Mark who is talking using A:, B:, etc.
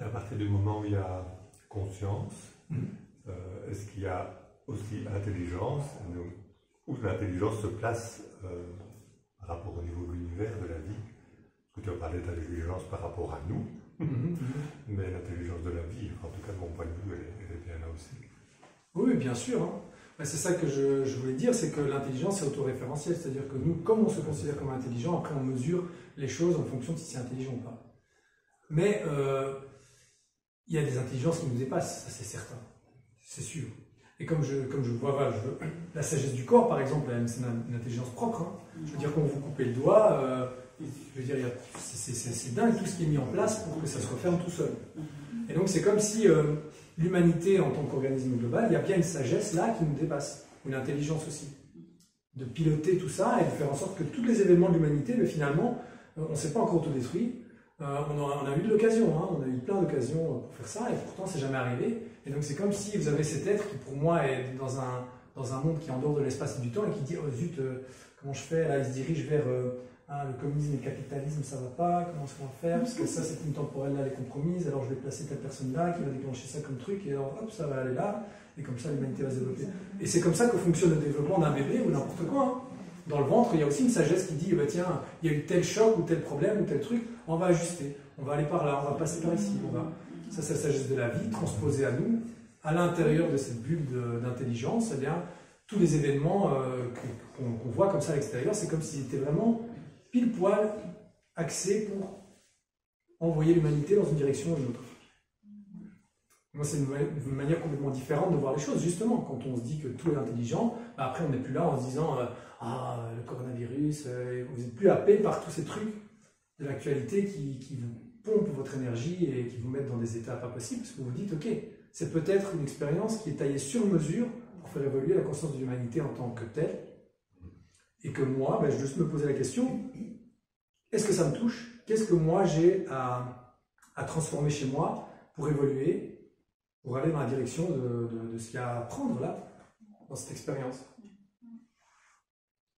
A: À partir du moment où il y a conscience, est-ce qu'il y a aussi intelligence, où l'intelligence se place par rapport au niveau de l'univers, de la vie? Parce que tu as parlé d'intelligence par rapport à nous, mais l'intelligence de la vie, en tout cas de mon point de vue, elle est bien là aussi.
B: Oui, bien sûr. Hein. C'est ça que je voulais dire, c'est que l'intelligence est autoréférentielle, c'est-à-dire que nous, comme on se considère comme intelligent, après on mesure les choses en fonction de si c'est intelligent ou pas. Mais il y a des intelligences qui nous dépassent, ça c'est certain, c'est sûr. Et comme je vois, voilà, la sagesse du corps, par exemple, c'est une intelligence propre. Hein. Je veux dire, quand vous coupez le doigt, je veux dire, c'est dingue tout ce qui est mis en place pour que ça se referme tout seul. Et donc c'est comme si l'humanité en tant qu'organisme global, il y a bien une sagesse là qui nous dépasse, une intelligence aussi, de piloter tout ça et de faire en sorte que tous les événements de l'humanité, finalement, on ne s'est pas encore autodétruit. On a eu de l'occasion, hein, on a eu plein d'occasions pour faire ça, et pourtant c'est jamais arrivé. Et donc c'est comme si vous avez cet être qui pour moi est dans un monde qui est en dehors de l'espace et du temps et qui dit « Oh zut, comment je fais ?» Là il se dirige vers le communisme et le capitalisme, ça va pas, comment est-ce qu'on va faire? Parce que ça c'est une temporelle là, elle est compromise, alors je vais placer telle personne là qui va déclencher ça comme truc, et alors hop, ça va aller là, et comme ça l'humanité va se développer. Et c'est comme ça que fonctionne le développement d'un bébé ou n'importe quoi. Hein. Dans le ventre, il y a aussi une sagesse qui dit, bah, tiens, il y a eu tel choc ou tel problème ou tel truc, on va ajuster, on va aller par là, on va passer par ici. Ça, c'est la sagesse de la vie, transposée à nous, à l'intérieur de cette bulle d'intelligence. Eh bien, tous les événements qu'on voit comme ça à l'extérieur, c'est comme s'ils étaient vraiment pile poil axés pour envoyer l'humanité dans une direction ou une autre. Moi, c'est une manière complètement différente de voir les choses. Justement, quand on se dit que tout est intelligent, bah après, on n'est plus là en se disant ah, le coronavirus, vous n'êtes plus happé par tous ces trucs de l'actualité qui vous pompent votre énergie et qui vous mettent dans des états pas possibles, parce que vous vous dites, ok, c'est peut-être une expérience qui est taillée sur mesure pour faire évoluer la conscience de l'humanité en tant que telle, et que moi, ben, je dois juste me poser la question, est-ce que ça me touche? Qu'est-ce que moi j'ai à transformer chez moi pour évoluer, pour aller dans la direction de ce qu'il y a à apprendre là, dans cette expérience?